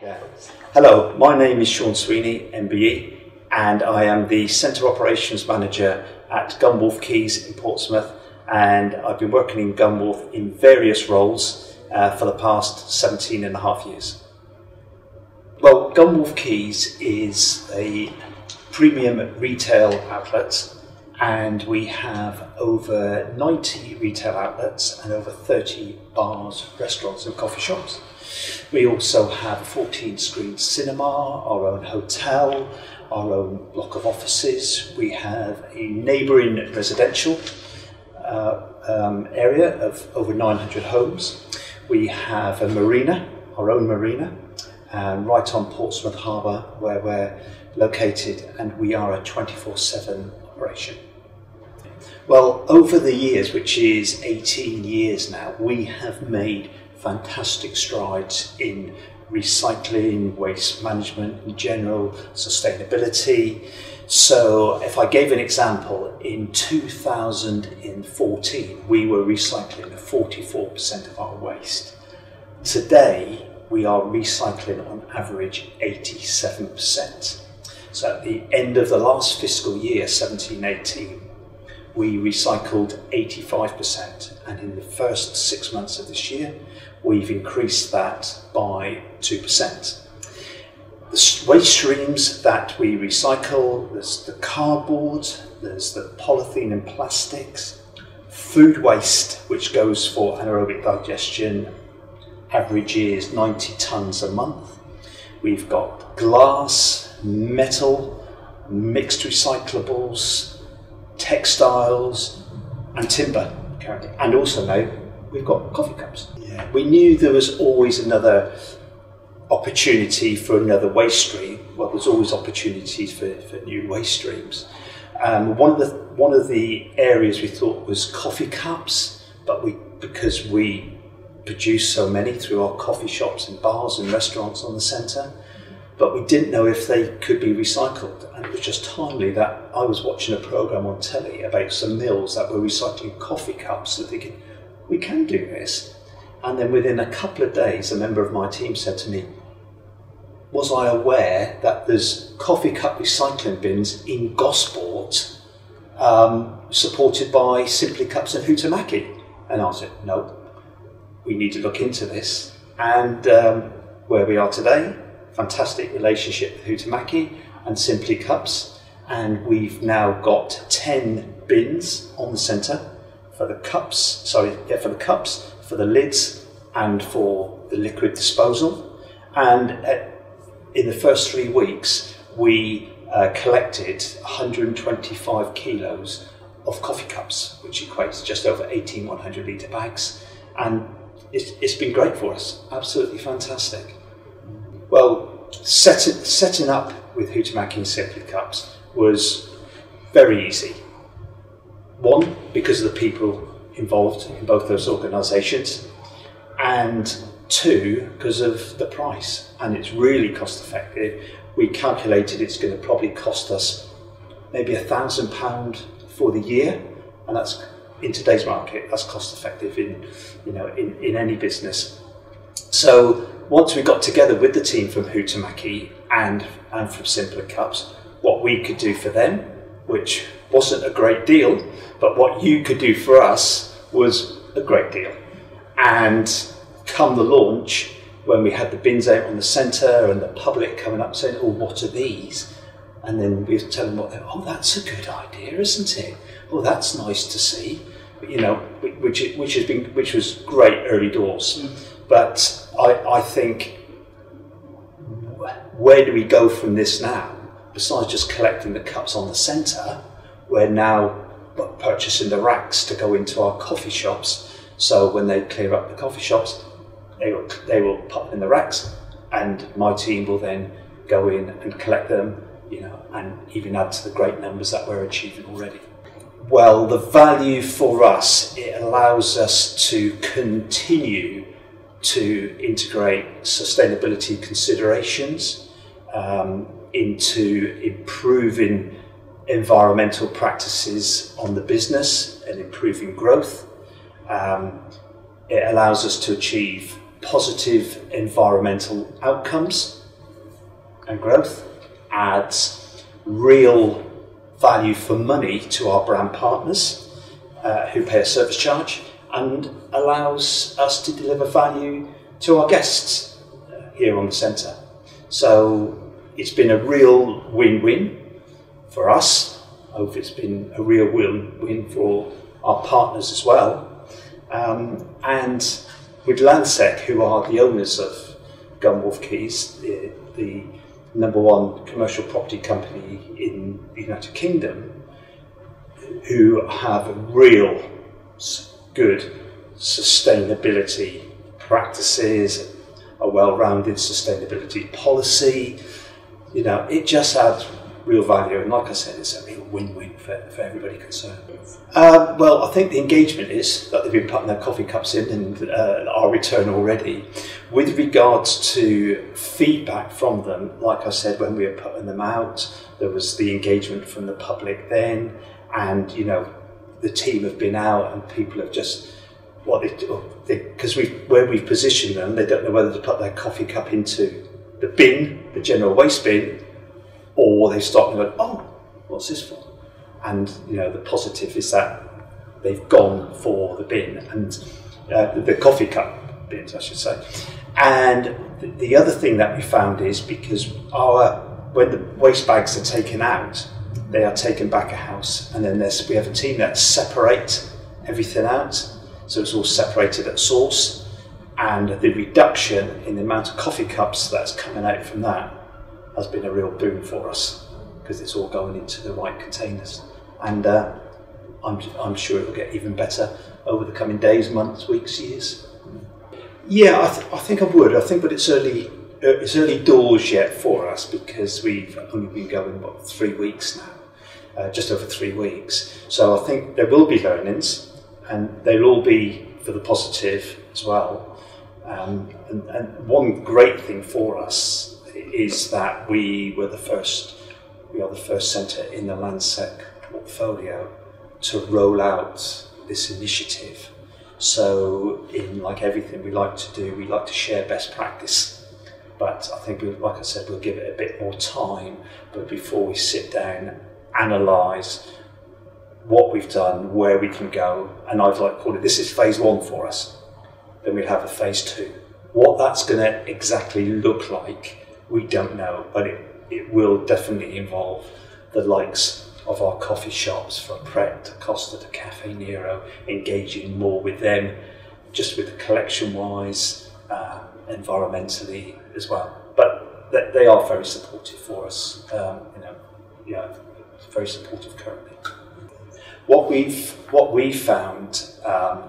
Yeah. Hello, my name is Sean Sweeney, MBE, and I am the Centre Operations Manager at Gunwharf Quays in Portsmouth, and I've been working in Gunwharf in various roles for the past 17 and a half years. Well, Gunwharf Quays is a premium retail outlet, and we have over 90 retail outlets and over 30 bars, restaurants and coffee shops. We also have a 14-screen cinema, our own hotel, our own block of offices. We have a neighbouring residential area of over 900 homes. We have a marina, our own marina, right on Portsmouth Harbour where we're located, and we are a 24/7 operation. Well, over the years, which is 18 years now, we have made fantastic strides in recycling, waste management in general, sustainability. So if I gave an example, in 2014 we were recycling 44% of our waste. Today we are recycling on average 87%. So at the end of the last fiscal year, 17-18, we recycled 85%, and in the first 6 months of this year we've increased that by 2%. The waste streams that we recycle, there's the cardboard, there's the polythene and plastics, food waste, which goes for anaerobic digestion, averages 90 tonnes a month. We've got glass, metal, mixed recyclables, textiles and timber currently, and also now we've got coffee cups. Yeah. We knew there was always another opportunity for another waste stream. Well, there's always opportunities for new waste streams. One of the areas we thought was coffee cups, but because we produce so many through our coffee shops and bars and restaurants on the centre, but we didn't know if they could be recycled. And it was just timely that I was watching a programme on telly about some mills that were recycling coffee cups, and thinking, we can do this. And then within a couple of days, a member of my team said to me, was I aware that there's coffee cup recycling bins in Gosport, supported by Simply Cups and Huhtamaki? And I said, no, we need to look into this. And where we are today, fantastic relationship with Huhtamaki and Simply Cups, and we've now got 10 bins on the centre for the cups, for the lids and for the liquid disposal. And in the first 3 weeks we collected 125 kilos of coffee cups, which equates to just over 18 100-litre bags, and it's been great for us, absolutely fantastic. Well, setting up with Huhtamaki and Simply Cups was very easy. One, because of the people involved in both those organisations, and two, because of the price, and it's really cost effective. We calculated it's going to probably cost us maybe £1,000 for the year, and that's, in today's market, that's cost effective in any business. So once we got together with the team from Huhtamaki and from Simply Cups, what we could do for them, which wasn't a great deal, but what you could do for us was a great deal. And come the launch, when we had the bins out on the centre and the public coming up saying, oh, what are these? And then we were telling them, oh, that's a good idea, isn't it? Oh, that's nice to see. Which was great early doors. But I think, where do we go from this now? Besides just collecting the cups on the centre, we're now purchasing the racks to go into our coffee shops. So when they clear up the coffee shops, they will pop in the racks, and my team will then go in and collect them, and even add to the great numbers that we're achieving already. Well, the value for us, it allows us to continue to integrate sustainability considerations into improving environmental practices on the business and improving growth. It allows us to achieve positive environmental outcomes and growth, adds real value for money to our brand partners who pay a service charge, and allows us to deliver value to our guests here on the centre. So it's been a real win-win for us. I hope it's been a real win-win for our partners as well. And with Landsec, who are the owners of Gunwolf Keys, the #1 commercial property company in the United Kingdom, who have a real good sustainability practices, a well-rounded sustainability policy, you know, it just adds real value. And like I said, it's a real win-win for everybody concerned. Well, I think the engagement is that they've been putting their coffee cups in, and our return already. With regards to feedback from them, like I said, when we were putting them out, there was the engagement from the public then, and you know, the team have been out and people have just, because where we've positioned them, they don't know whether to put their coffee cup into the bin, the general waste bin, or they start and go, oh, what's this for? And you know, the positive is that they've gone for the bin, and the coffee cup bins, I should say. And the other thing that we found is, because when the waste bags are taken out, they are taken back a house, and then we have a team that separate everything out, so it's all separated at source, and the reduction in the amount of coffee cups that's coming out from that has been a real boon for us, because it's all going into the right containers. And I'm sure it'll get even better over the coming days, months, weeks, years. Yeah, I think I would. I think, but it's early doors yet for us, because we've only been going, 3 weeks now, just over 3 weeks. So I think there will be learnings, and they'll all be for the positive as well. And one great thing for us is that we are the first centre in the Landsec portfolio to roll out this initiative. So in like everything we like to do, we like to share best practice. But I think, like I said, we'll give it a bit more time, but before we sit down, analyse what we've done, where we can go, and I'd like to call it, this is phase 1 for us. Then we'll have a phase 2. What that's going to exactly look like, we don't know, but it will definitely involve the likes of our coffee shops, from Pret to Costa to Cafe Nero, engaging more with them, just with the collection-wise, environmentally as well. But they are very supportive for us, very supportive currently. What we've found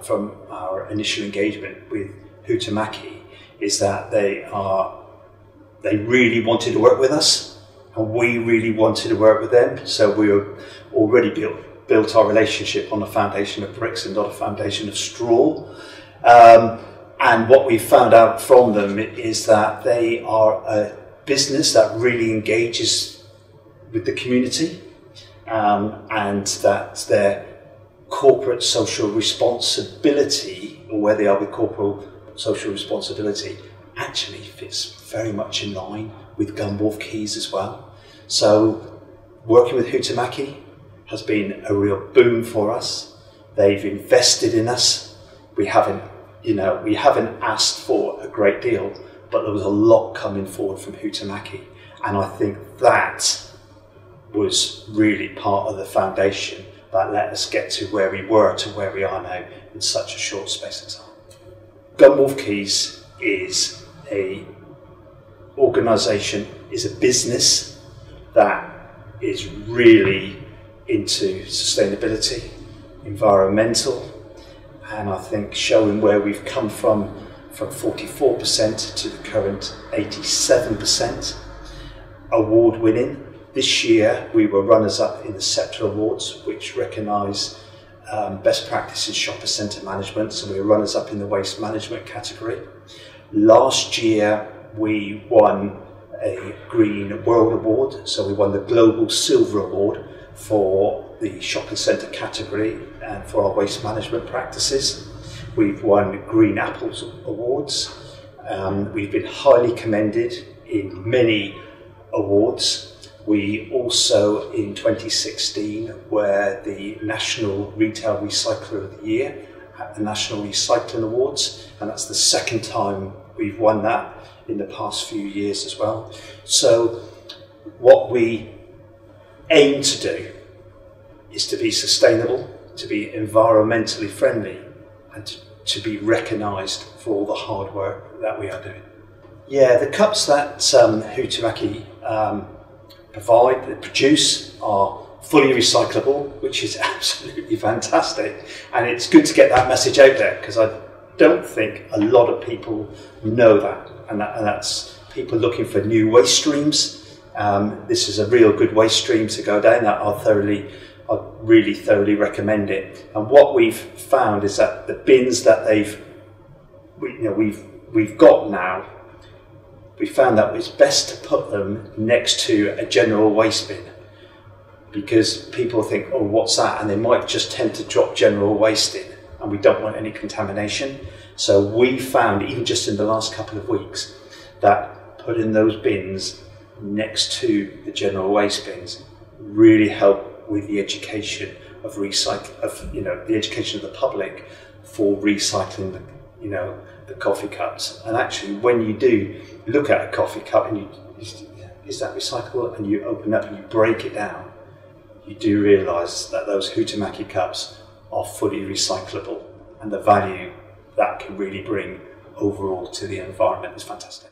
from our initial engagement with Huhtamaki is that they really wanted to work with us, and we really wanted to work with them. So we were already built our relationship on a foundation of bricks and not a foundation of straw. And what we found out from them is that they are a business that really engages with the community, and that their corporate social responsibility, or where they are with corporate social responsibility, actually fits very much in line with Gunwolf Keys as well. So working with Huhtamaki has been a real boom for us. They've invested in us. We haven't asked for a great deal, but there was a lot coming forward from Huhtamaki, and I think that was really part of the foundation that let us get to where we were to where we are now in such a short space of time. Gunwolf Keys is a organisation, is a business that is really into sustainability, environmental, and I think showing where we've come from 44% to the current 87%, award winning. This year we were runners-up in the Sector Awards, which recognise best practice in shopper centre management, so we were runners-up in the waste management category. Last year we won a Green World Award, so we won the Global Silver Award for the shopping centre category and for our waste management practices. We've won Green Apples Awards We've been highly commended in many awards. We also, in 2016, were the National Retail Recycler of the Year at the National Recycling Awards, and that's the second time we've won that in the past few years as well. So what we aim to do is to be sustainable, to be environmentally friendly, and to be recognised for all the hard work that we are doing. Yeah, the cups that Huhtamaki produce are fully recyclable, which is absolutely fantastic. And it's good to get that message out there, because I don't think a lot of people know that. And that's people looking for new waste streams. This is a real good waste stream to go down. I really thoroughly recommend it. And what we've found is that the bins that we've got now, we found that it's best to put them next to a general waste bin, because people think, oh, what's that? And they might just tend to drop general waste in, and we don't want any contamination. So we found, even just in the last couple of weeks, that putting those bins next to the general waste bins really help with the education of the education of the public for recycling the coffee cups. And actually, when you do look at a coffee cup and is that recyclable, and you open up and you break it down, you do realise that those Huhtamaki cups are fully recyclable, and the value that can really bring overall to the environment is fantastic.